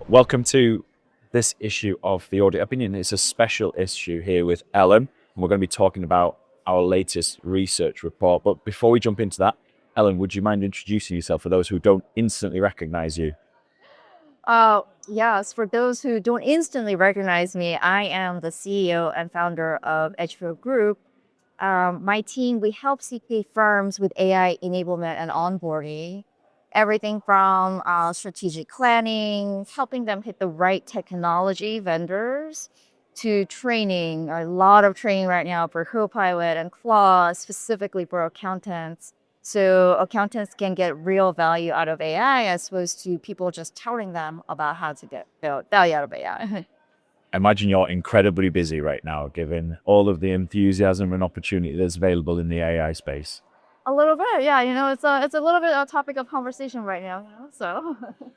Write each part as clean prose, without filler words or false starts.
Welcome to this issue of the Audit Opinion. It's a special issue here with Ellen, and we're going to be talking about our latest research report. But before we jump into that, Ellen, would you mind introducing yourself for those who don't instantly recognize you? Yes, for those who don't instantly recognize me, I am the CEO and founder of Edgefield Group. My team, we help CPA firms with AI enablement and onboarding, everything from strategic planning, helping them hit the right technology vendors, to training, a lot of training right now for Copilot and Claude, specifically for accountants. So accountants can get real value out of AI as opposed to people just telling them about how to get value out of AI. I imagine you're incredibly busy right now, given all of the enthusiasm and opportunity that's available in the AI space. A little bit, yeah. It's a little bit a topic of conversation right now. So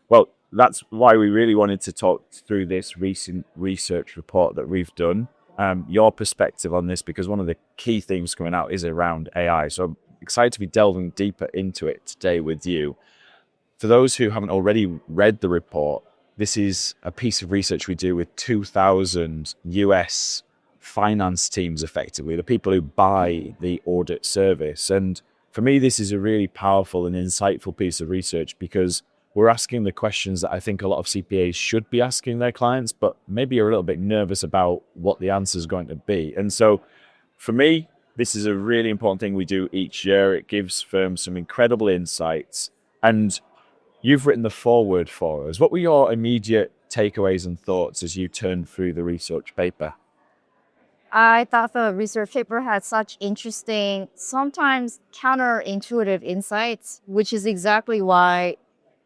Well, that's why we really wanted to talk through this recent research report that we've done. Your perspective on this, because one of the key themes coming out is around AI. So I'm excited to be delving deeper into it today with you. For those who haven't already read the report, this is a piece of research we do with 2,000 US finance teams, effectively, the people who buy the audit service. And for me, this is a really powerful and insightful piece of research because we're asking the questions that I think a lot of CPAs should be asking their clients, but maybe are a little bit nervous about what the answer is going to be. And so for me, this is a really important thing we do each year. It gives firms some incredible insights. And you've written the foreword for us. What were your immediate takeaways and thoughts as you turned through the research paper? I thought the research paper had such interesting, sometimes counterintuitive insights, which is exactly why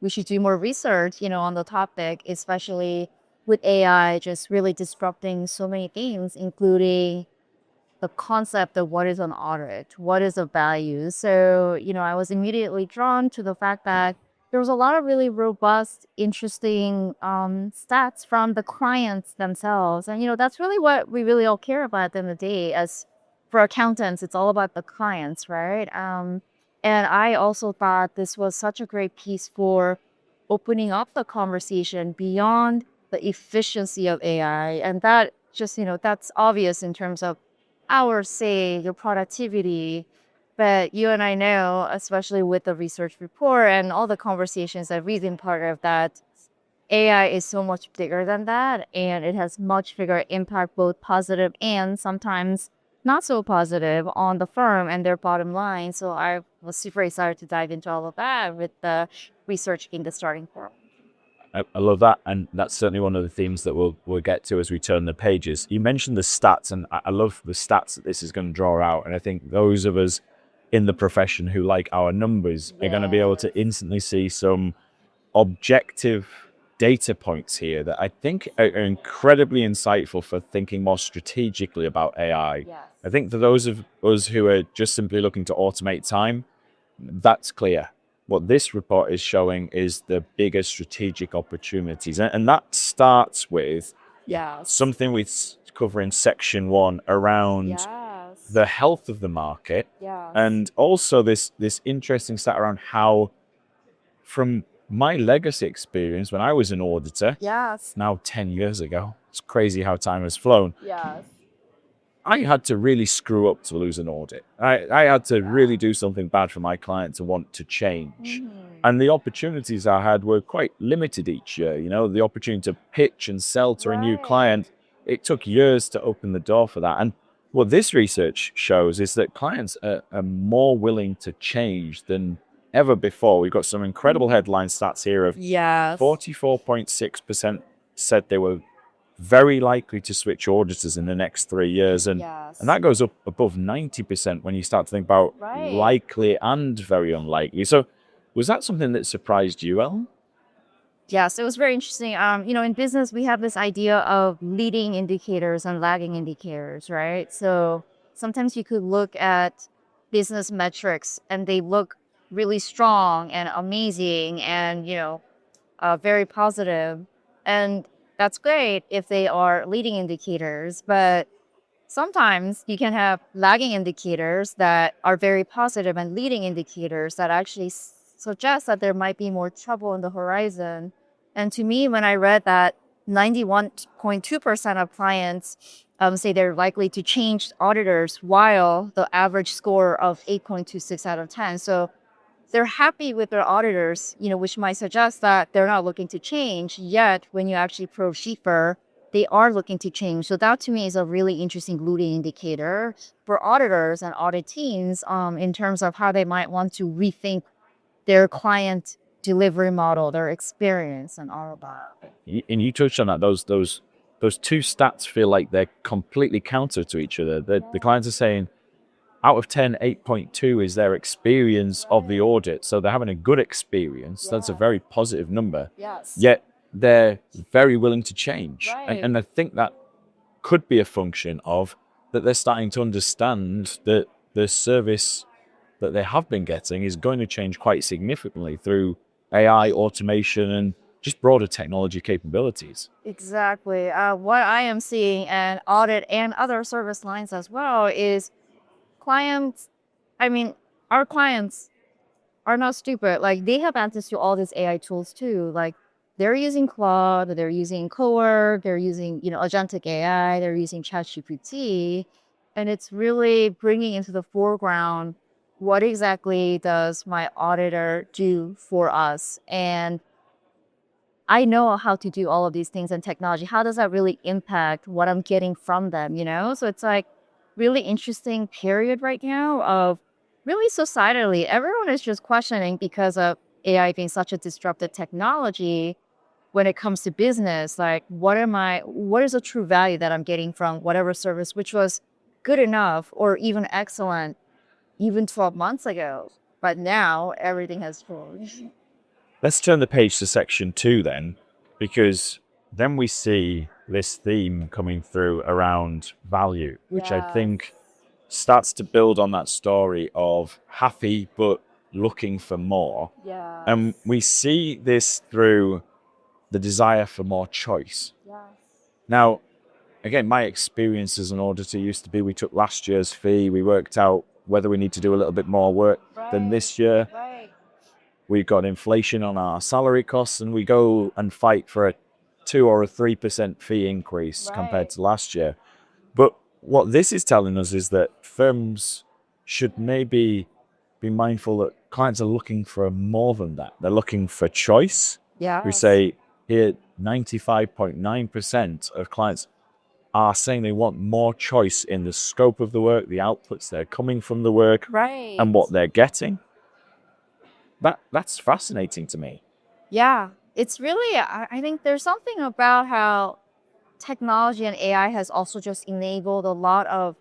we should do more research, on the topic, especially with AI just really disrupting so many things, including the concept of what is an audit, what is a value. So, I was immediately drawn to the fact that there was a lot of really robust, interesting stats from the clients themselves. And, that's really what we really all care about at the end of the day. As for accountants, it's all about the clients, right? And I also thought this was such a great piece for opening up the conversation beyond the efficiency of AI. And that just, that's obvious in terms of hours saved, your productivity. But you and I know, especially with the research report and all the conversations that we've been part of, that AI is so much bigger than that. And it has much bigger impact, both positive and sometimes not so positive on the firm and their bottom line. So I was super excited to dive into all of that with the research in the starting point. I love that, and that's certainly one of the themes that we'll get to as we turn the pages. You mentioned the stats, and I love the stats that this is going to draw out. And I think those of us in the profession who like our numbers are going to be able Yes. to instantly see some objective data points here that I think are incredibly insightful for thinking more strategically about AI. Yes. I think for those of us who are just simply looking to automate time, that's clear. What this report is showing is the bigger strategic opportunities. And that starts with Yes. something we cover in section 1 around Yes. the health of the market, Yes. and also this interesting stat around how, from my legacy experience when I was an auditor, Yes. now 10 years ago, it's crazy how time has flown. Yes. I had to really screw up to lose an audit. I had to really do something bad for my client to want to change. Mhm. And the opportunities I had were quite limited each year. The opportunity to pitch and sell to a new Right. client, it took years to open the door for that. And what this research shows is that clients are more willing to change than ever before. We've got some incredible Mhm. headline stats here of Yes. 44.6% said they were very likely to switch auditors in the next 3 years. And Yes. that goes up above 90% when you start to think about Right. likely and very unlikely. So was that something that surprised you, Ellen? Yes, it was very interesting. In business, we have this idea of leading indicators and lagging indicators, right? So sometimes you could look at business metrics and they look really strong and amazing and, very positive. And that's great if they are leading indicators, but sometimes you can have lagging indicators that are very positive and leading indicators that actually suggest that there might be more trouble on the horizon. And to me, when I read that 91.2% of clients say they're likely to change auditors, while the average score of 8.26 out of 10. So they're happy with their auditors, which might suggest that they're not looking to change. Yet, when you actually probe deeper, they are looking to change. So that to me is a really interesting leading indicator for auditors and audit teams in terms of how they might want to rethink their client delivery model, their experience, and all of that. And you touched on that. Those two stats feel like they're completely counter to each other. The clients are saying out of 10, 8.2 is their experience of the audit. So they're having a good experience. That's a very positive number. Yes. Yet they're very willing to change. Right. And I think that could be a function of that they're starting to understand that the service that they have been getting is going to change quite significantly through AI, automation, and just broader technology capabilities. Exactly. What I am seeing and audit and other service lines as well is clients, I mean, our clients are not stupid. Like they have access to all these AI tools too. Like they're using Claude, they're using Cowork, they're using, agentic AI, they're using ChatGPT. And it's really bringing into the foreground what exactly does my auditor do for us? And I know how to do all of these things in technology. How does that really impact what I'm getting from them? So it's like really interesting period right now of really societally, everyone is just questioning because of AI being such a disruptive technology when it comes to business. Like, what is the true value that I'm getting from whatever service, which was good enough or even excellent even 12 months ago. But now everything has changed. Let's turn the page to section 2 then, because then we see this theme coming through around value, which I think starts to build on that story of happy but looking for more. Yeah. And we see this through the desire for more choice. Yes. Now, again, my experience as an auditor used to be we took last year's fee, we worked out whether we need to do a little bit more work than this year. Right. We've got inflation on our salary costs, and we go and fight for a 2 or a 3% fee increase compared to last year. But what this is telling us is that firms should maybe be mindful that clients are looking for more than that. They're looking for choice. Yeah. We say here 95.9% of clients are saying they want more choice in the scope of the work, the outputs they're coming from the work, Right. and what they're getting. That's fascinating to me. Yeah. It's really, I think there's something about how technology and AI has also just enabled a lot of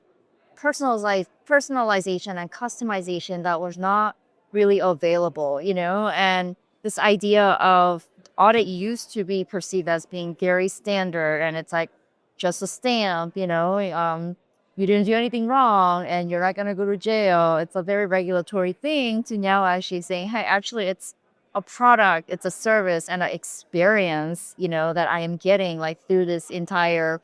personalization and customization that was not really available, and this idea of audit used to be perceived as being very standard, and it's like just a stamp, you didn't do anything wrong and you're not going to go to jail. It's a very regulatory thing to now actually saying, hey, actually it's a product, it's a service and an experience, that I am getting like through this entire,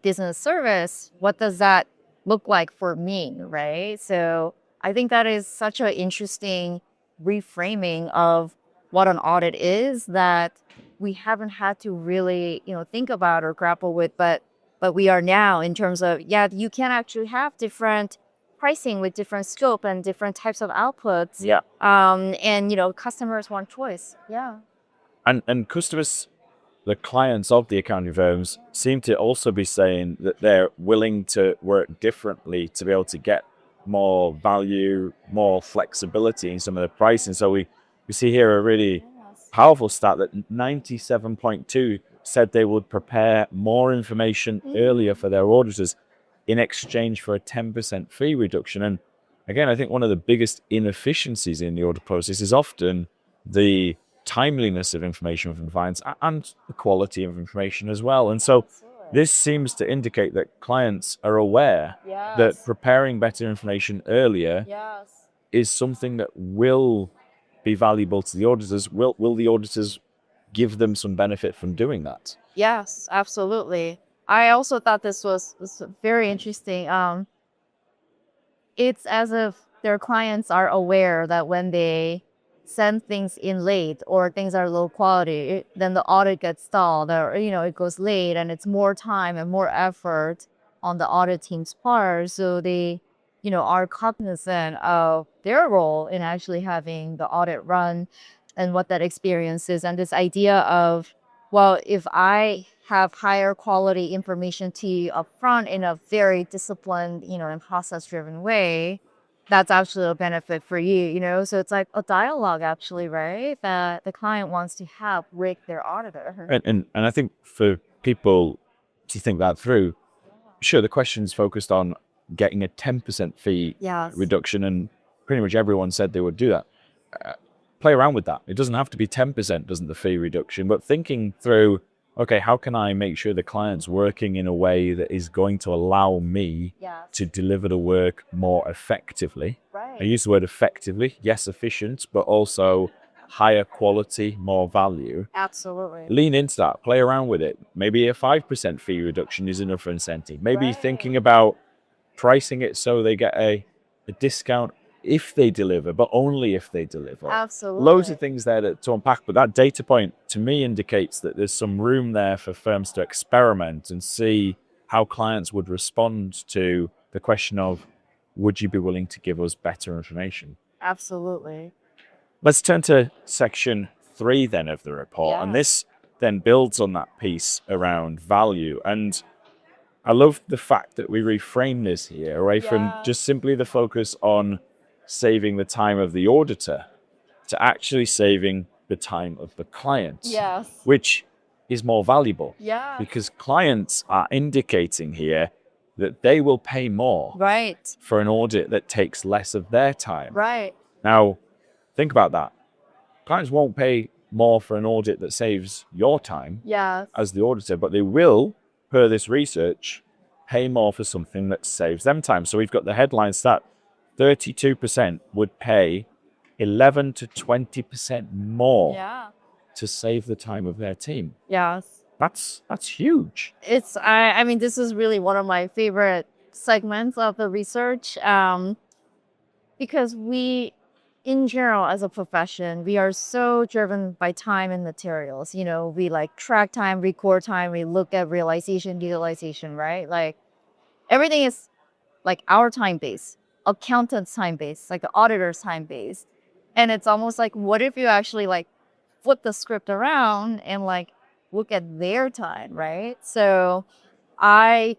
business service. What does that look like for me, right? So I think that is such an interesting reframing of what an audit is that we haven't had to really, think about or grapple with, but we are now in terms of, you can actually have different pricing with different scope and different types of outputs. Yeah. And customers want choice. Yeah. And customers, the clients of the accounting firms, seem to also be saying that they're willing to work differently to be able to get more value, more flexibility in some of the pricing. So we see here a really powerful stat that 97.2 said they would prepare more information earlier for their auditors in exchange for a 10% fee reduction. And again, I think one of the biggest inefficiencies in the audit process is often the timeliness of information from clients and the quality of information as well. And so this seems to indicate that clients are aware that preparing better information earlier is something that will be valuable to the auditors. Will the auditors give them some benefit from doing that? Yes, absolutely. I also thought this was very interesting. It's as if their clients are aware that when they send things in late or things are low quality, then the audit gets stalled or, it goes late and it's more time and more effort on the audit team's part. So they, are cognizant of their role in actually having the audit run and what that experience is. And this idea of, well, if I have higher quality information to you upfront in a very disciplined, and process driven way, that's actually a benefit for you. So it's like a dialogue actually, right? That the client wants to have with their auditor. And I think for people to think that through, sure, the question's focused on getting a 10% fee Yes. reduction, and pretty much everyone said they would do that. Play around with that. It doesn't have to be 10%, doesn't the fee reduction, but thinking through, okay, how can I make sure the client's working in a way that is going to allow me Yes. to deliver the work more effectively? Right. I use the word effectively, yes, efficient, but also higher quality, more value. Absolutely. Lean into that, play around with it. Maybe a 5% fee reduction is enough incentive. Maybe Right. thinking about pricing it so they get a discount if they deliver, but only if they deliver. Absolutely. Loads of things there to unpack, but that data point to me indicates that there's some room there for firms to experiment and see how clients would respond to the question of, would you be willing to give us better information? Absolutely. Let's turn to section 3 then of the report. Yeah. And this then builds on that piece around value. And I love the fact that we reframe this here away from just simply the focus on saving the time of the auditor to actually saving the time of the client, Yes. which is more valuable. Yeah. Because clients are indicating here that they will pay more Right. for an audit that takes less of their time. Right. Now, think about that. Clients won't pay more for an audit that saves your time Yes. as the auditor, but they will, per this research, pay more for something that saves them time. So we've got the headline stat, 32% would pay 11 to 20% more Yeah. to save the time of their team. Yes. That's huge. I mean, this is really one of my favorite segments of the research, because we, in general, as a profession, we are so driven by time and materials. We like track time, record time, we look at realization, utilization, right? Like everything is like our time base, accountant's time base, like the auditor's time base. And it's almost like, what if you actually like flip the script around and like look at their time, right? So I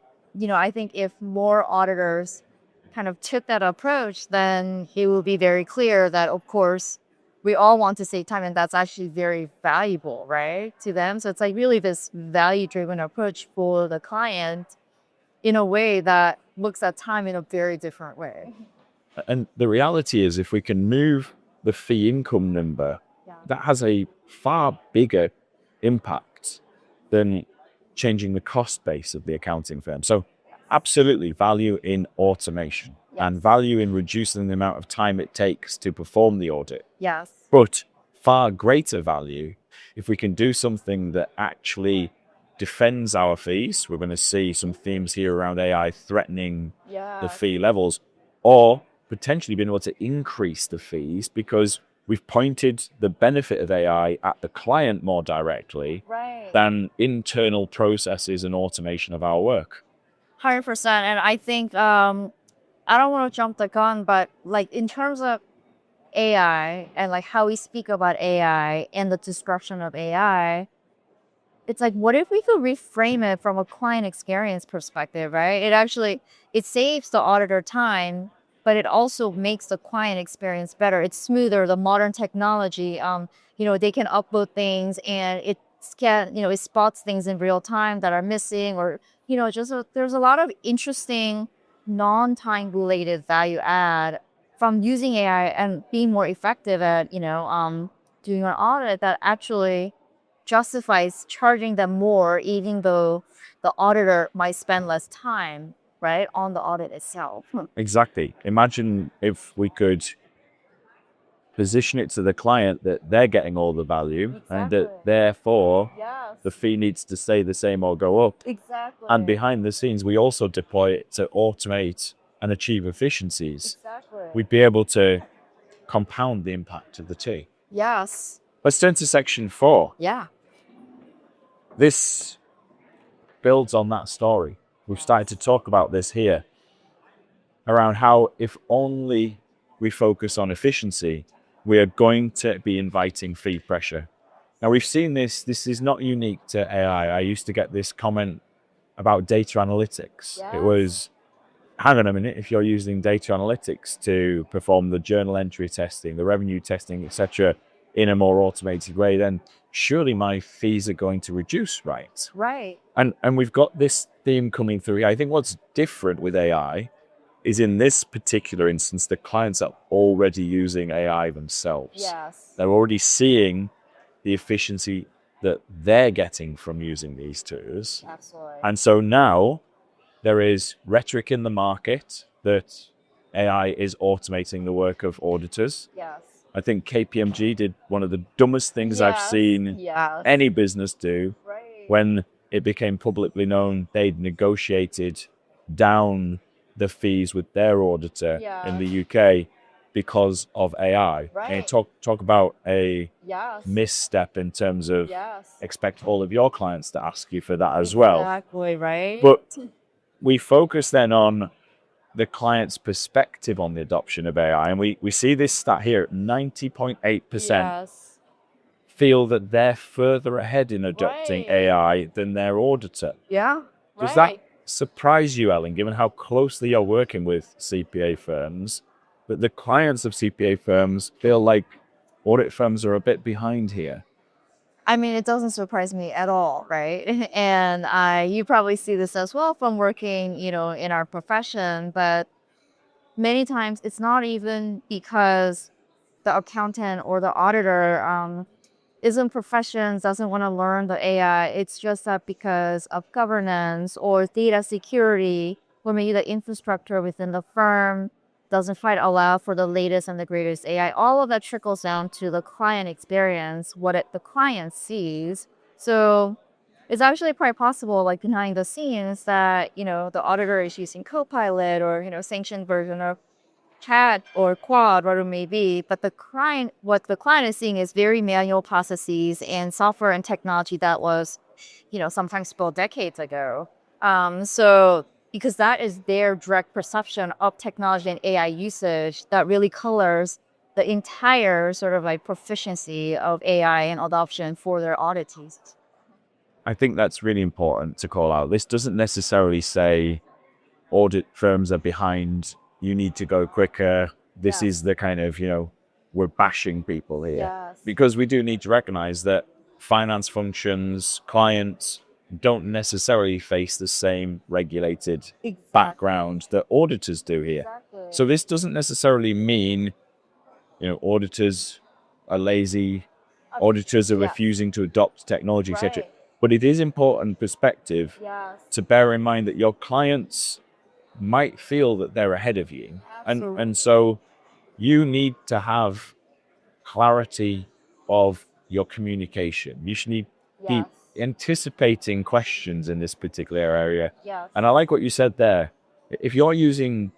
think if more auditors kind of took that approach, then it will be very clear that, of course, we all want to save time, and that's actually very valuable, right, to them. So it's like really this value-driven approach for the client in a way that looks at time in a very different way. And the reality is, if we can move the fee income number, that has a far bigger impact than changing the cost base of the accounting firm. So absolutely value in automation and value in reducing the amount of time it takes to perform the audit. Yes. But far greater value if we can do something that actually defends our fees. We're going to see some themes here around AI threatening the fee levels, or potentially being able to increase the fees because we've pointed the benefit of AI at the client more directly than internal processes and automation of our work. 100%. And I think I don't want to jump the gun, but like in terms of AI and like how we speak about AI and the disruption of AI, it's like, what if we could reframe it from a client experience perspective, right? It saves the auditor time, but it also makes the client experience better. It's smoother. The modern technology, they can upload things and it spots things in real time that are missing, or there's a lot of interesting non-time related value add from using AI and being more effective at doing an audit that actually justifies charging them more, even though the auditor might spend less time, right, on the audit itself. Exactly. Imagine if we could position it to the client that they're getting all the value and that therefore the fee needs to stay the same or go up. Exactly. And behind the scenes, we also deploy it to automate and achieve efficiencies. Exactly. We'd be able to compound the impact of the two. Yes. Let's turn to section 4. Yeah. This builds on that story. We've started to talk about this here around how if only we focus on efficiency, we are going to be inviting fee pressure. Now, we've seen this is not unique to AI. I used to get this comment about data analytics. Yes. It was, hang on a minute, if you're using data analytics to perform the journal entry testing, the revenue testing, etc., in a more automated way, then surely my fees are going to reduce, right? Right. And we've got this theme coming through. I think what's different with AI is in this particular instance, the clients are already using AI themselves. Yes. They're already seeing the efficiency that they're getting from using these tools. Absolutely. And so now there is rhetoric in the market that AI is automating the work of auditors. Yes. I think KPMG did one of the dumbest things I've seen any business do Right. when it became publicly known they'd negotiated down the fees with their auditor in the UK because of AI. Right. And talk about a Yes. misstep in terms of Yes. expect all of your clients to ask you for that as well. Exactly, right? But we focus then on the client's perspective on the adoption of AI. And we see this stat here, 90.8% Yes. feel that they're further ahead in adopting Right. AI than their auditor. Yeah. Does Right. that surprise you, Ellen, given how closely you're working with CPA firms, that the clients of CPA firms feel like audit firms are a bit behind here? I mean, it doesn't surprise me at all, right? And you probably see this as well from working, in our profession, but many times it's not even because the accountant or the auditor isn't professions, doesn't want to learn the AI. It's just that because of governance or data security, or maybe the infrastructure within the firm doesn't quite allow for the latest and the greatest AI. All of that trickles down to the client experience, the client sees. So it's actually quite possible, like behind the scenes, that the auditor is using Copilot or sanctioned version of Chat or Quad, whatever it may be, but what the client is seeing is very manual processes and software and technology that was, sometimes built decades ago. So because that is their direct perception of technology and AI usage that really colors the entire sort of like proficiency of AI and adoption for their audit teams. I think that's really important to call out. This doesn't necessarily say audit firms are behind, you need to go quicker. This is the kind of, we're bashing people here. Yes. Because we do need to recognize that finance functions, clients don't necessarily face the same regulated background that auditors do here. Exactly. So this doesn't necessarily mean, auditors are lazy, auditors are refusing to adopt technology, etc. Right. But it is important perspective Yes. to bear in mind that your clients might feel that they're ahead of you. And so you need to have clarity of your communication. You should need keep anticipating questions in this particular area. Yes. And I like what you said there. If you're using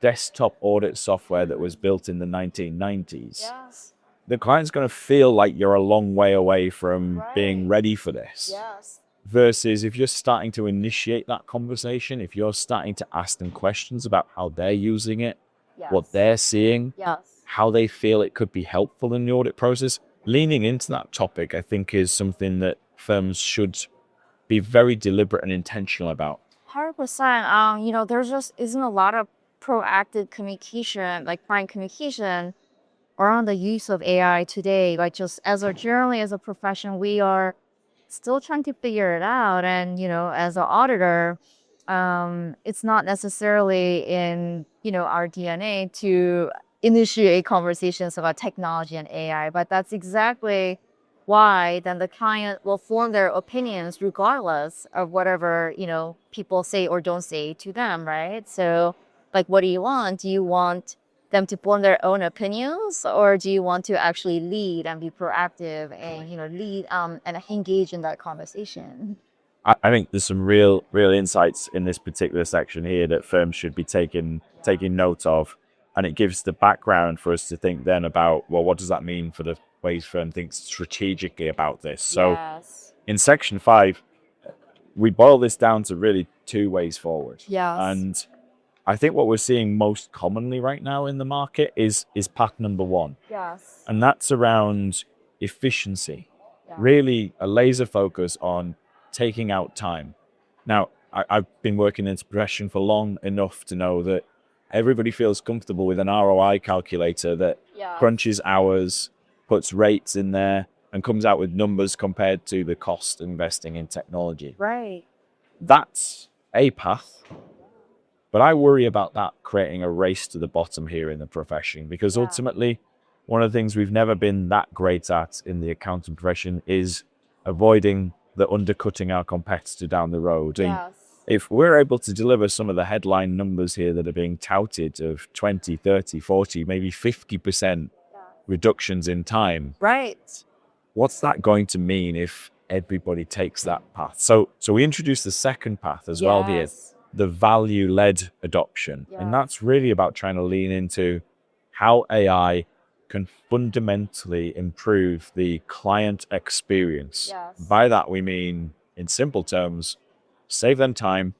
desktop audit software that was built in the 1990s, Yes. the client's going to feel like you're a long way away from being ready for this. Yes. Versus if you're starting to initiate that conversation, if you're starting to ask them questions about how they're using it, what they're seeing, how they feel it could be helpful in the audit process, leaning into that topic, I think, is something that firms should be very deliberate and intentional about. 100%. There just isn't a lot of proactive communication, like client communication around the use of AI today. Like just generally as a profession, we are still trying to figure it out. And, as an auditor, it's not necessarily in, our DNA to initiate conversations about technology and AI, but that's exactly why then the client will form their opinions regardless of whatever, people say or don't say to them, right? So like, what do you want? Do you want them to form their own opinions, or do you want to actually lead and be proactive and, lead and engage in that conversation? I think there's some real insights in this particular section here that firms should be taking note of. And it gives the background for us to think then about, well, what does that mean for the ways firm thinks strategically about this? So Yes. in section 5, we boil this down to really 2 ways forward. Yes. And I think what we're seeing most commonly right now in the market is path number 1. Yes. And that's around efficiency. Yeah. Really a laser focus on taking out time. Now, I've been working in this profession for long enough to know that everybody feels comfortable with an ROI calculator that Yeah. crunches hours, puts rates in there, and comes out with numbers compared to the cost investing in technology. Right. That's a path. But I worry about that creating a race to the bottom here in the profession, because Yeah. ultimately, one of the things we've never been that great at in the accounting profession is avoiding the undercutting our competitor down the road. And Yes. if we're able to deliver some of the headline numbers here that are being touted of 20, 30, 40, maybe 50% reductions in time, Right. what's that going to mean if everybody takes that path? So we introduced the second path as well here, Yes. the value-led adoption. And that's really about trying to lean into how AI can fundamentally improve the client experience. Yes. By that, we mean, in simple terms, save them time,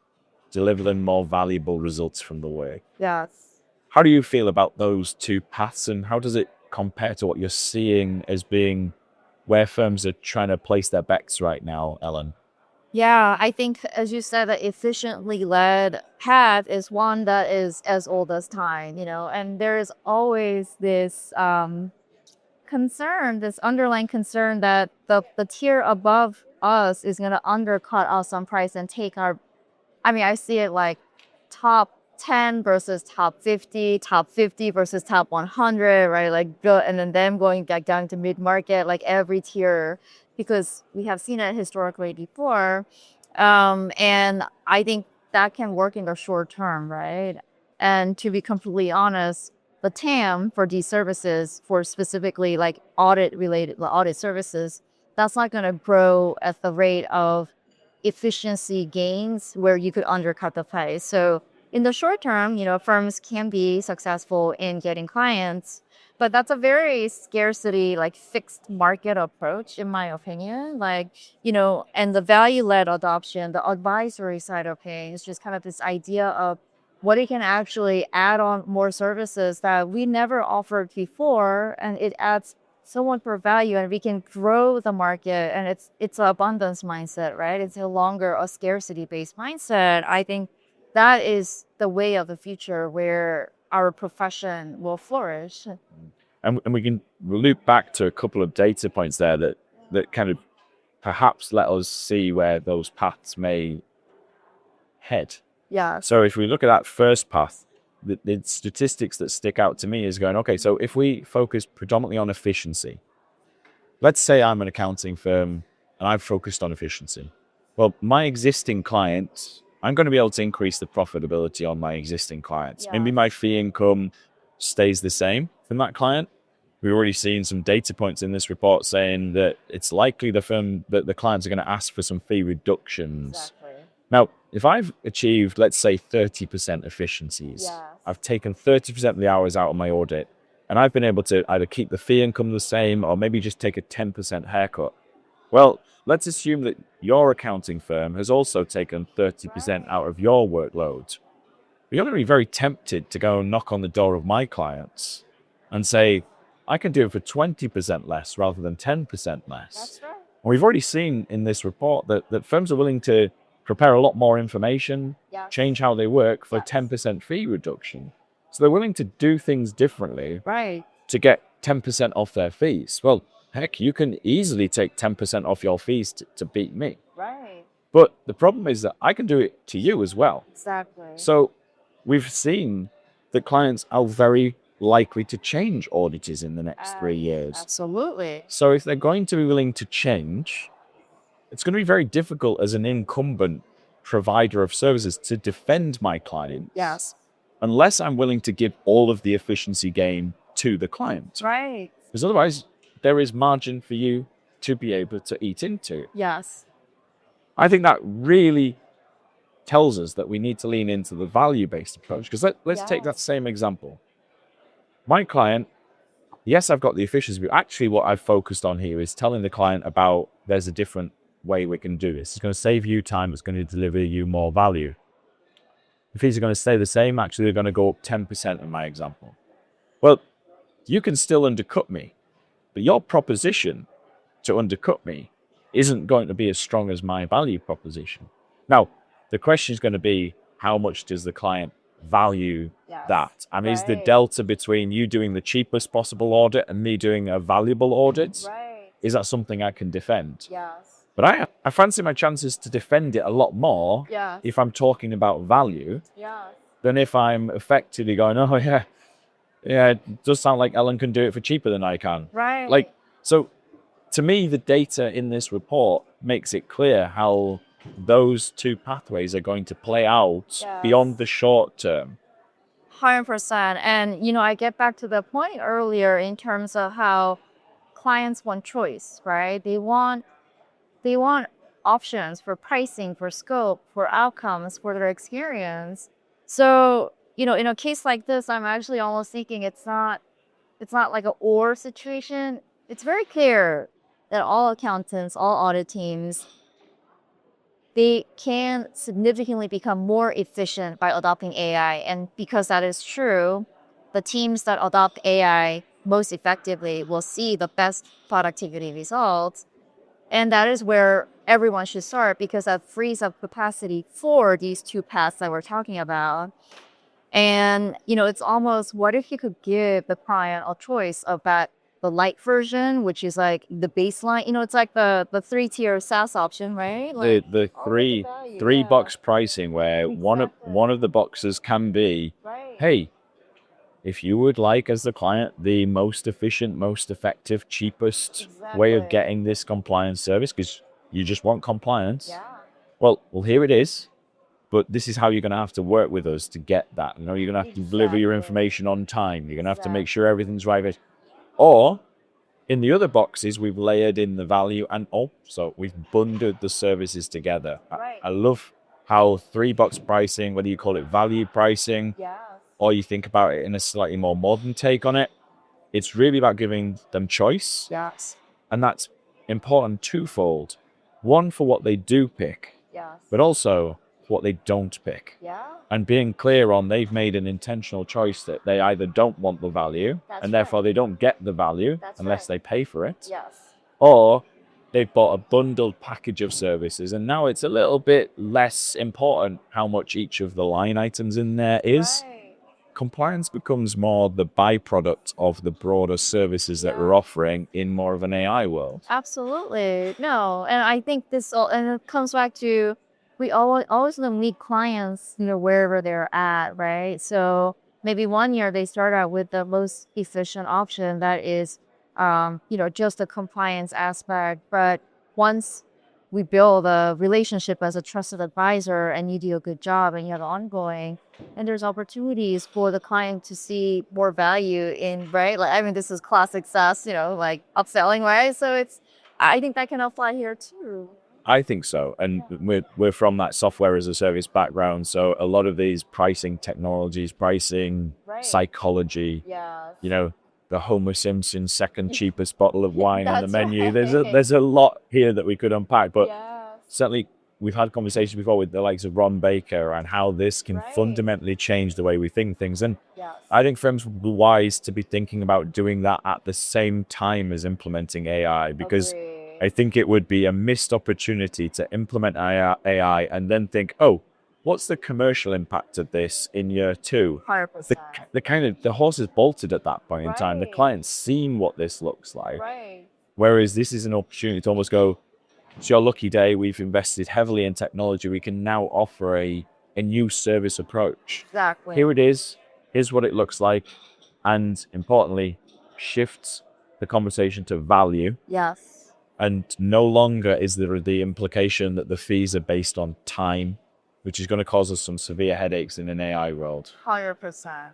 deliver them more valuable results from the work. Yes. How do you feel about those 2 paths, and how does it compare to what you're seeing as being where firms are trying to place their bets right now, Ellen? Yeah, I think, as you said, the efficiently led path is one that is as old as time, and there is always this concern, this underlying concern that the tier above us is going to undercut us on price and take I see it like top 10 versus top 50 versus top 100, right? And then them going back down to mid-market, like every tier, because we have seen it historically before. And I think that can work in the short term, right? And to be completely honest, the TAM for these services, for specifically like audit services, that's not going to grow at the rate of efficiency gains where you could undercut the price. So in the short term, firms can be successful in getting clients, but that's a very scarcity, like fixed market approach, in my opinion. And the value-led adoption, the advisory side of things, just kind of this idea of what it can actually add on more services that we never offered before, and it adds so much more value, and we can grow the market, and it's an abundance mindset, right? It's no longer a scarcity-based mindset. I think that is the way of the future where our profession will flourish. And we can loop back to a couple of data points there that kind of perhaps let us see where those paths may head. Yeah. So if we look at that first path, the statistics that stick out to me is going, okay, so if we focus predominantly on efficiency, let's say I'm an accounting firm and I've focused on efficiency. Well, my existing clients, I'm going to be able to increase the profitability on my existing clients. Yeah. Maybe my fee income stays the same from that client. We've already seen some data points in this report saying that it's likely the clients are going to ask for some fee reductions. Exactly. Now, if I've achieved, let's say, 30% efficiencies, Yes. I've taken 30% of the hours out of my audit, and I've been able to either keep the fee income the same or maybe just take a 10% haircut. Well, let's assume that your accounting firm has also taken 30% out of your workload. You're going to be very tempted to go and knock on the door of my clients and say, I can do it for 20% less rather than 10% less. That's right. And we've already seen in this report that firms are willing to prepare a lot more information, Yes. change how they work for Yes. 10% fee reduction. So they're willing to do things differently Right. to get 10% off their fees. Well, heck, you can easily take 10% off your fees to beat me. Right. But the problem is that I can do it to you as well. Exactly. So we've seen that clients are very likely to change auditors in the next 3 years. Absolutely. So if they're going to be willing to change, it's going to be very difficult as an incumbent provider of services to defend my clients. Yes. Unless I'm willing to give all of the efficiency gain to the client. Right. Because otherwise, there is margin for you to be able to eat into. Yes. I think that really tells us that we need to lean into the value-based approach. Because let's take that same example. my client, yes, I've got the efficiency, but actually what I've focused on here is telling the client about there's a different way we can do this. It's going to save you time. It's going to deliver you more value. The fees are going to stay the same. Actually, they're going to go up 10% in my example. Well, you can still undercut me, but your proposition to undercut me isn't going to be as strong as my value proposition. Now, the question is going to be, how much does the client value that? And is the delta between you doing the cheapest possible audit and me doing a valuable audit, is that something I can defend? Yes. But I fancy my chances to defend it a lot more if I'm talking about value than if I'm effectively going, oh yeah, it does sound like Ellen can do it for cheaper than I can. Right. Like, so to me, the data in this report makes it clear how those two pathways are going to play out beyond the short term. 100%. And, I get back to the point earlier in terms of how clients want choice, right? They want options for pricing, for scope, for outcomes, for their experience. So, in a case like this, I'm actually almost thinking it's not like an or situation. It's very clear that all accountants, all audit teams, they can significantly become more efficient by adopting AI. And because that is true, the teams that adopt AI most effectively will see the best productivity results. And that is where everyone should start, because that frees up capacity for these two paths that we're talking about. And, it's almost, what if you could give the client a choice of the light version, which is like the baseline, it's like the 3-tier SaaS option, right? Like The three box pricing, where one of the boxes can be, hey, if you would like, as the client, the most efficient, most effective, cheapest way of getting this compliance service, because you just want compliance. Well, here it is. But this is how you're going to have to work with us to get that. You're going to have to deliver your information on time. You're going to have to make sure everything's right. Or in the other boxes, we've layered in the value, and also we've bundled the services together. I love how 3-box pricing, whether you call it value pricing, or you think about it in a slightly more modern take on it, it's really about giving them choice. Yes. And that's important twofold. One, for what they do pick, but also what they don't pick. And being clear on, they've made an intentional choice that they either don't want the value, and therefore they don't get the value unless they pay for it, or they've bought a bundled package of services, and now it's a little bit less important how much each of the line items in there is. Compliance becomes more the byproduct of the broader services that we're offering in more of an AI world. Absolutely. No, and I think this all, and it comes back to, we always meet clients, wherever they're at, right? So maybe one year they start out with the most efficient option that is, just the compliance aspect. But once we build a relationship as a trusted advisor, and you do a good job, and you have ongoing, and there's opportunities for the client to see more value in, right? Like, this is classic SaaS, like upselling, right? So I think that can apply here too. I think so. And we're from that software as a service background. So a lot of these pricing technologies, pricing psychology, the Homer Simpson second cheapest bottle of wine on the menu. There's a lot here that we could unpack. But certainly we've had conversations before with the likes of Ron Baker and how this can fundamentally change the way we think things. And I think firms would be wise to be thinking about doing that at the same time as implementing AI, because I think it would be a missed opportunity to implement AI and then think, oh, what's the commercial impact of this in year 2? 100%. The horse is bolted at that point in time. The client's seen what this looks like. Whereas this is an opportunity to almost go, it's your lucky day. We've invested heavily in technology. We can now offer a new service approach. Exactly. Here it is. Here's what it looks like. And importantly, shifts the conversation to value. Yes. And no longer is there the implication that the fees are based on time, which is going to cause us some severe headaches in an AI world. 100%.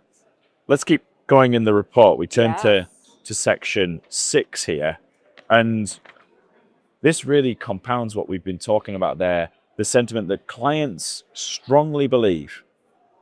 Let's keep going in the report. We turn to section 6 here. And this really compounds what we've been talking about there, the sentiment that clients strongly believe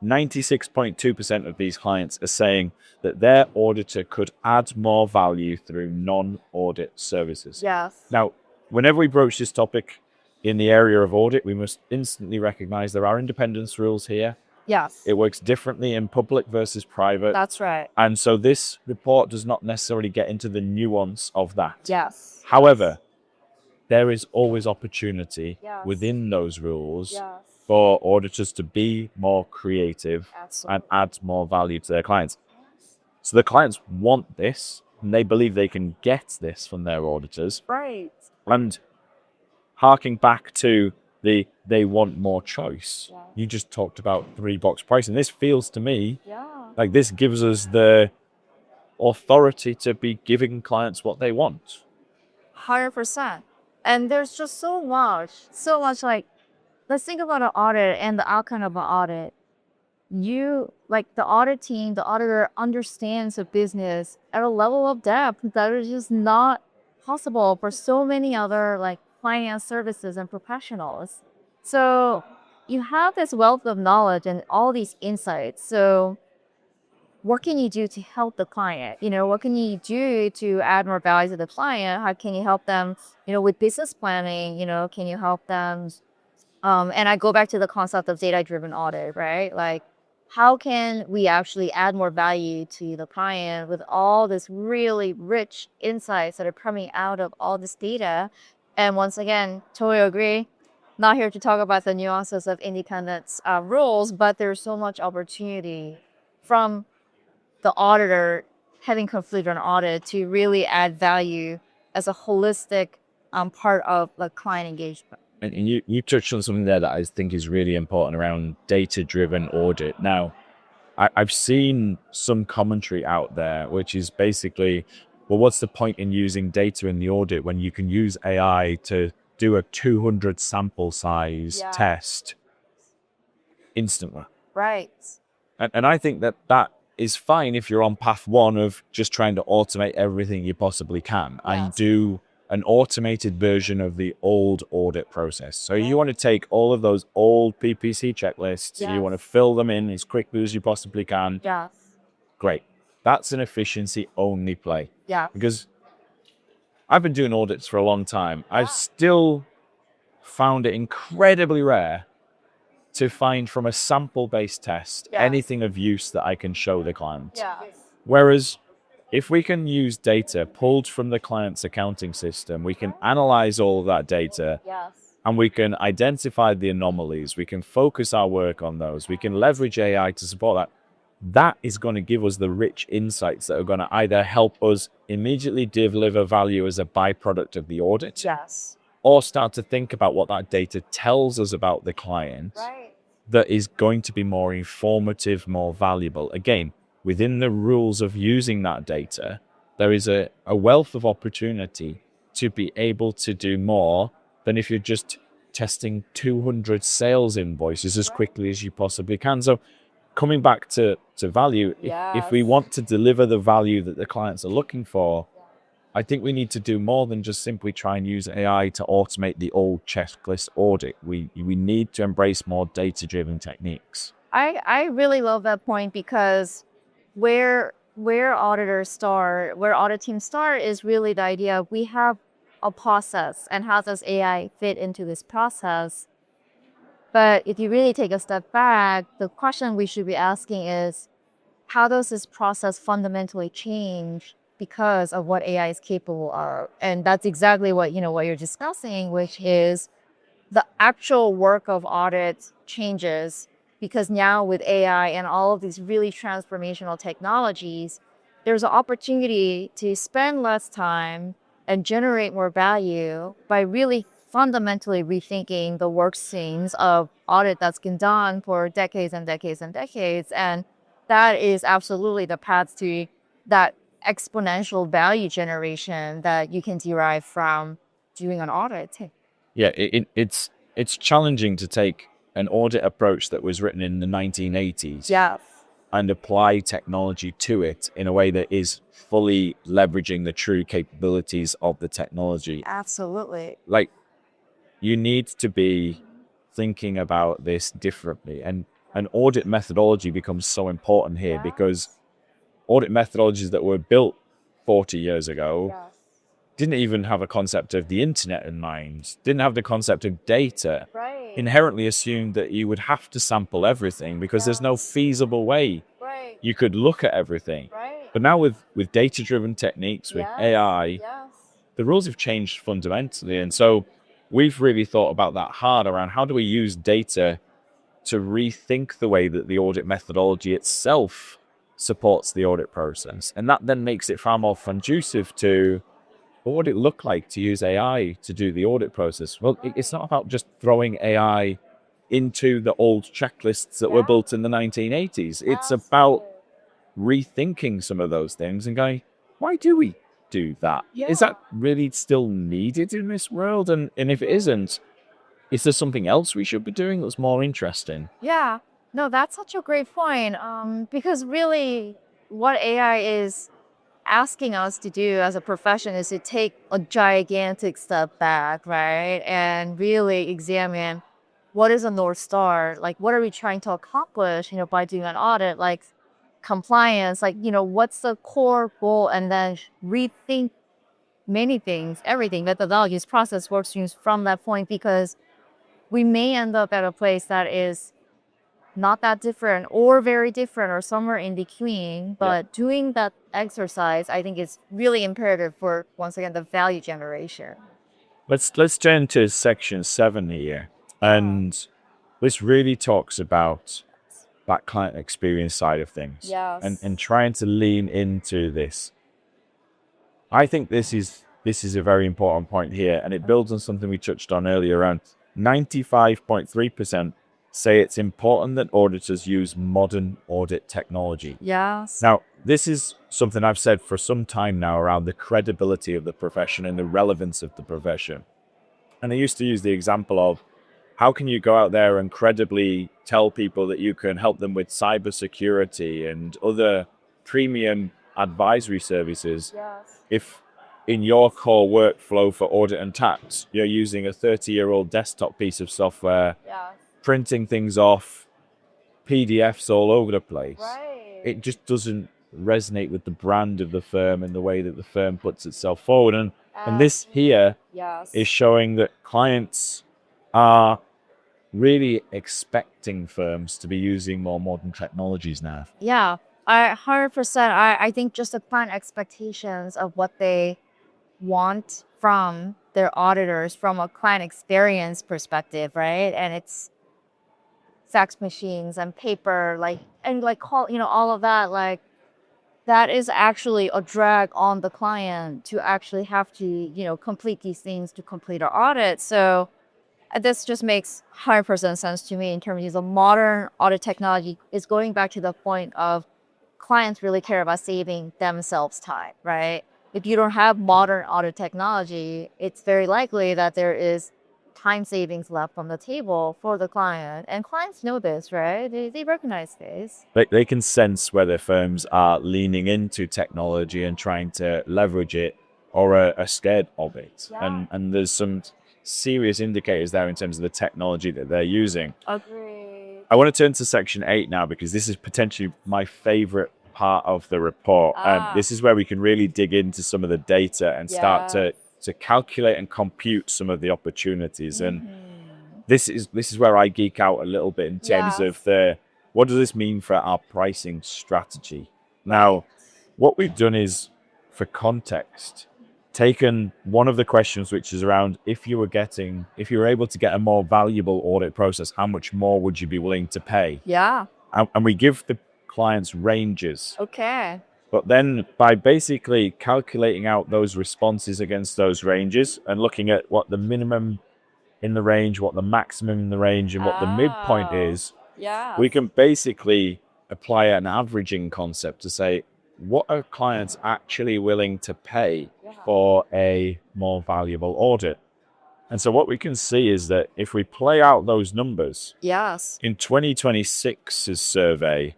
96.2% of these clients are saying that their auditor could add more value through non-audit services. Yes. Now, whenever we broach this topic in the area of audit, we must instantly recognize there are independence rules here. Yes. It works differently in public versus private. That's right. And so this report does not necessarily get into the nuance of that. Yes. However, there is always opportunity Yes. within those rules Yes. for auditors to be more creative Absolutely. and add more value to their clients. So the clients want this, and they believe they can get this from their auditors. Right. And harking back to they want more choice. Yeah. You just talked about 3-box pricing. This feels to me Yeah. like this gives us the authority to be giving clients what they want. 100%. And there's just so much like, let's think about an audit and the outcome of an audit. You, like the audit team, the auditor understands the business at a level of depth that is just not possible for so many other like finance services and professionals. So you have this wealth of knowledge and all these insights. So what can you do to help the client? What can you do to add more value to the client? How can you help them, with business planning? Can you help them? And I go back to the concept of data-driven audit, right? Like, how can we actually add more value to the client with all this really rich insights that are coming out of all this data? And once again, totally agree. Not here to talk about the nuances of independence rules, but there's so much opportunity from the auditor having completed an audit to really add value as a holistic part of the client engagement. And you touched on something there that I think is really important around data-driven audit. Now, I've seen some commentary out there, which is basically, well, what's the point in using data in the audit when you can use AI to do a 200 sample size test instantly? Right. And I think that is fine if you're on path one of just trying to automate everything you possibly can and do an automated version of the old audit process. So you want to take all of those old PPC checklists, you want to fill them in as quickly as you possibly can. Yes. Great. That's an efficiency only play. Yeah. Because I've been doing audits for a long time. I've still found it incredibly rare to find from a sample-based test anything of use that I can show the client. Yes. Whereas if we can use data pulled from the client's accounting system, we can analyze all of that data and we can identify the anomalies. We can focus our work on those. We can leverage AI to support that. That is going to give us the rich insights that are going to either help us immediately deliver value as a byproduct of the audit, or start to think about what that data tells us about the client that is going to be more informative, more valuable. Again, within the rules of using that data, there is a wealth of opportunity to be able to do more than if you're just testing 200 sales invoices as quickly as you possibly can. So coming back to value, if we want to deliver the value that the clients are looking for, I think we need to do more than just simply try and use AI to automate the old checklist audit. We need to embrace more data-driven techniques. I really love that point because where auditors start, where audit teams start is really the idea of we have a process and how does AI fit into this process. But if you really take a step back, the question we should be asking is, how does this process fundamentally change because of what AI is capable of? And that's exactly what you're discussing, which is the actual work of audit changes because now with AI and all of these really transformational technologies, there's an opportunity to spend less time and generate more value by really fundamentally rethinking the work streams of audit that's been done for decades and decades and decades. And that is absolutely the path to that exponential value generation that you can derive from doing an audit. Yeah, it's challenging to take an audit approach that was written in the 1980s and apply technology to it in a way that is fully leveraging the true capabilities of the technology. Absolutely. Like, you need to be thinking about this differently. And And audit methodology becomes so important here because audit methodologies that were built 40 years ago didn't even have a concept of the internet in mind, didn't have the concept of data, inherently assumed that you would have to sample everything because there's no feasible way you could look at everything. But now with data-driven techniques, with AI, the rules have changed fundamentally. And so we've really thought about that hard around how do we use data to rethink the way that the audit methodology itself supports the audit process. And that then makes it far more conducive to what would it look like to use AI to do the audit process? Well, it's not about just throwing AI into the old checklists that were built in the 1980s. It's about rethinking some of those things and going, why do we do that? Is that really still needed in this world? And if it isn't, is there something else we should be doing that's more interesting? Yeah, no, that's such a great point. Because really, what AI is asking us to do as a profession is to take a gigantic step back, right? And really examine what is a North Star? Like, what are we trying to accomplish, by doing an audit? Like, compliance, like, what's the core goal? And then rethink many things, everything, methodologies, process, work streams from that point, because we may end up at a place that is not that different or very different or somewhere in between. But doing that exercise, I think, is really imperative for, once again, the value generation. Let's turn to section 7 here. And this really talks about that client experience side of things. And trying to lean into this. I think this is a very important point here, and it builds on something we touched on earlier. Around 95.3% say it's important that auditors use modern audit technology. Now, this is something I've said for some time now around the credibility of the profession and the relevance of the profession. And I used to use the example of how can you go out there and credibly tell people that you can help them with cybersecurity and other premium advisory services if in your core workflow for audit and tax, you're using a 30-year-old desktop piece of software, printing things off, PDFs all over the place. It just doesn't resonate with the brand of the firm and the way that the firm puts itself forward. And this here is showing that clients are really expecting firms to be using more modern technologies now. Yeah, 100%. I think just the client expectations of what they want from their auditors from a client experience perspective, right? And it's fax machines and paper, call, all of that, that is actually a drag on the client to actually have to, complete these things to complete our audit. So this just makes 100% sense to me in terms of the modern audit technology is going back to the point of clients really care about saving themselves time, right? If you don't have modern audit technology, it's very likely that there is time savings left on the table for the client. And clients know this, right? They recognize this. They can sense whether firms are leaning into technology and trying to leverage it or are scared of it. And there's some serious indicators there in terms of the technology that they're using. Agreed. I want to turn to section 8 now because this is potentially my favorite part of the report. This is where we can really dig into some of the data and start to calculate and compute some of the opportunities. And this is where I geek out a little bit in terms of what does this mean for our pricing strategy? Now, what we've done is, for context, taken one of the questions, which is around if you were able to get a more valuable audit process, how much more would you be willing to pay? And we give the clients ranges. But then by basically calculating out those responses against those ranges and looking at what the minimum in the range, what the maximum in the range, and what the midpoint is, we can basically apply an averaging concept to say, what are clients actually willing to pay for a more valuable audit? And so what we can see is that if we play out those numbers, in 2026's survey,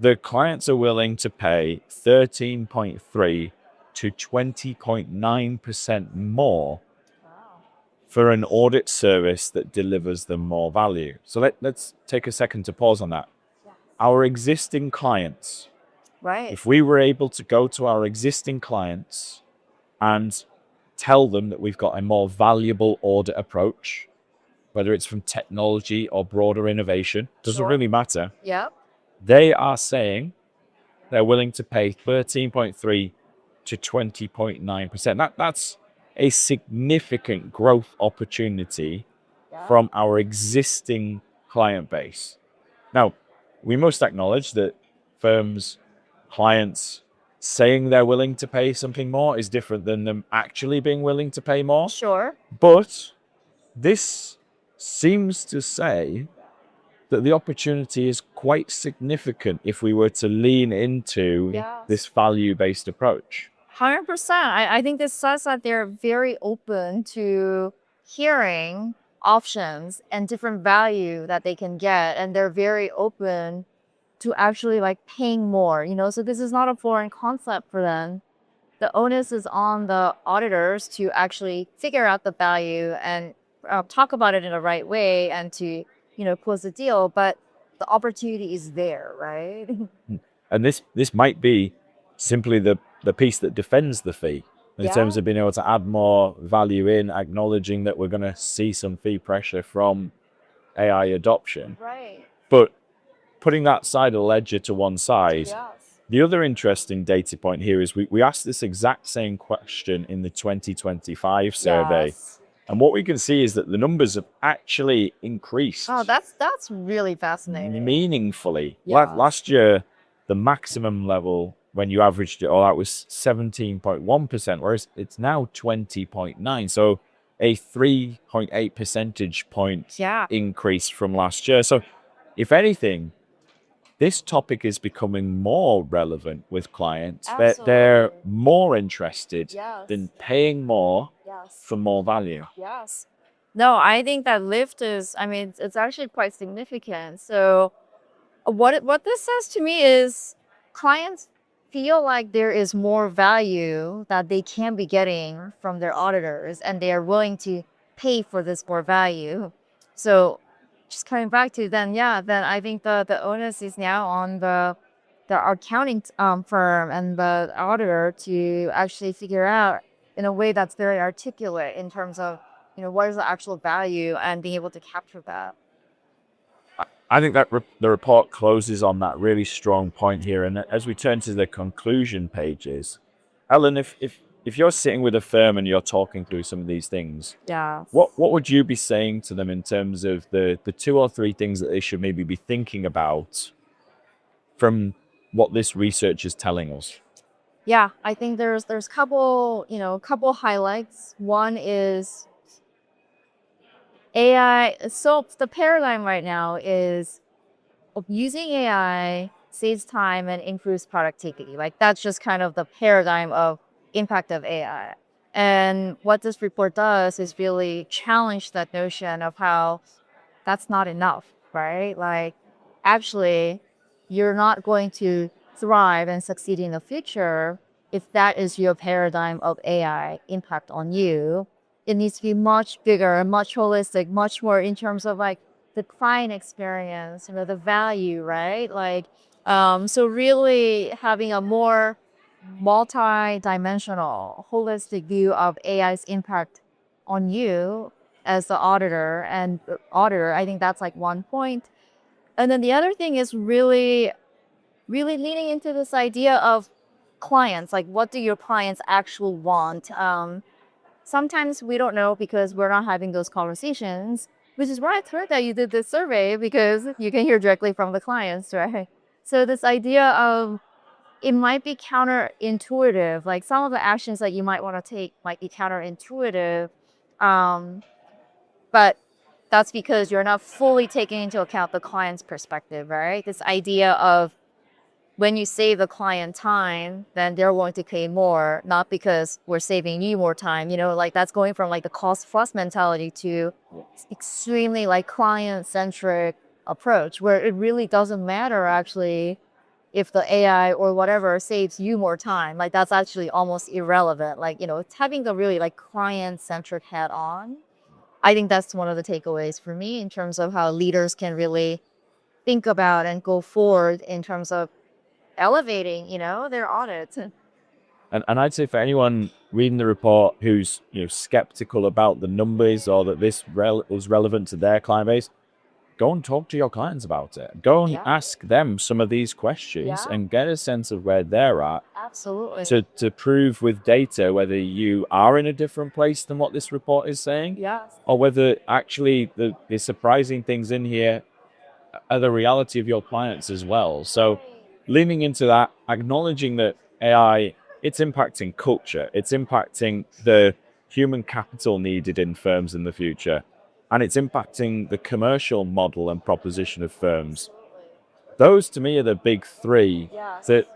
the clients are willing to pay 13.3 to 20.9% more for an audit service that delivers them more value. So let's take a second to pause on that. Our existing clients, Right. if we were able to go to our existing clients and tell them that we've got a more valuable audit approach, whether it's from technology or broader innovation, doesn't Sure. really matter. Yep. They are saying they're willing to pay 13.3 to 20.9%. That's a significant growth opportunity Yeah. from our existing client base. Now, we must acknowledge that firms, clients saying they're willing to pay something more is different than them actually being willing to pay more. Sure. But this seems to say that the opportunity is quite significant if we were to lean into Yes. this value-based approach. 100%. I think this says that they're very open to hearing options and different value that they can get. And they're very open to actually like paying more, So this is not a foreign concept for them. The onus is on the auditors to actually figure out the value and talk about it in the right way and to, close the deal. But the opportunity is there, right? And this might be simply the piece that defends the fee in terms Yeah. of being able to add more value in, acknowledging that we're going to see some fee pressure from AI adoption. Right. But putting that side of the ledger to one side, Yes. the other interesting data point here is we asked this exact same question in the 2025 survey. Yes. And what we can see is that the numbers have actually increased Oh, that's really fascinating. meaningfully. Yes. Last year, the maximum level when you averaged it all out was 17.1%, whereas it's now 20.9. So a 3.8 percentage point Yeah. increase from last year. So if anything, this topic is becoming more relevant with clients. They're Absolutely. more interested Yes. than paying more Yes. for more value. Yes. No, I think that lift is, I mean, it's actually quite significant. So what this says to me is clients feel like there is more value that they can be getting from their auditors and they are willing to pay for this more value. So just coming back to then, yeah, then I think the onus is now on the accounting firm and the auditor to actually figure out in a way that's very articulate in terms of, what is the actual value and being able to capture that. I think that the report closes on that really strong point here. And as we turn to the conclusion pages, Ellen, if you're sitting with a firm and you're talking through some of these things, Yeah. what would you be saying to them in terms of the two or three things that they should maybe be thinking about from what this research is telling us? Yeah, I think there's couple highlights. One is AI. So the paradigm right now is of using AI saves time and improves productivity. Like that's just kind of the paradigm of impact of AI. And what this report does is really challenge that notion of how that's not enough, right? Like, actually, you're not going to thrive and succeed in the future if that is your paradigm of AI impact on you. It needs to be much bigger, much holistic, much more in terms of like the client experience, the value, right? Like, so really having a more multi-dimensional, holistic view of AI's impact on you as the auditor, I think that's like one point. And then the other thing is really, really leaning into this idea of clients. Like, what do your clients actually want? Sometimes we don't know because we're not having those conversations, which is why I heard that you did this survey because you can hear directly from the clients, right? So this idea of it might be counterintuitive, like some of the actions that you might want to take might be counterintuitive. Um, but that's because you're not fully taking into account the client's perspective, right? This idea of when you save the client time, then they're going to pay more, not because we're saving you more time. Like that's going from like the cost plus mentality to extremely like client centric approach where it really doesn't matter actually if the AI or whatever saves you more time. Like that's actually almost irrelevant. Like, it's having the really like client centric head on. I think that's one of the takeaways for me in terms of how leaders can really think about and go forward in terms of elevating, their audits. And I'd say for anyone reading the report who's skeptical about the numbers or that this was relevant to their client base, go and talk to your clients about it. Go and Yeah. ask them some of these questions Yeah. and get a sense of where they're at Absolutely. to prove with data whether you are in a different place than what this report is saying, Yes. or whether actually the surprising things in here are the reality of your clients as well. So leaning into that, acknowledging that AI, it's impacting culture, it's impacting the human capital needed in firms in the future, and it's impacting the commercial model and proposition of firms. Those to me are the big three Yes. that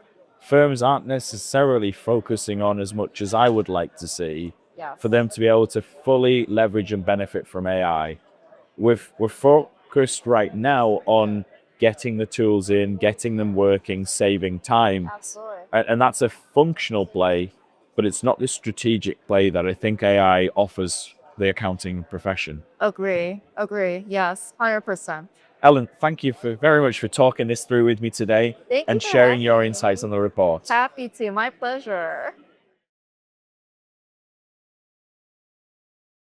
firms aren't necessarily focusing on as much as I would like to see Yes. for them to be able to fully leverage and benefit from AI. We're focused right now on getting the tools in, getting them working, saving time. Absolutely. And that's a functional play, but it's not the strategic play that I think AI offers the accounting profession. Agree. Yes, 100%. Ellen, thank you very much for talking this through with me today Thank you and for sharing having your me. insights on the report. Happy to. My pleasure.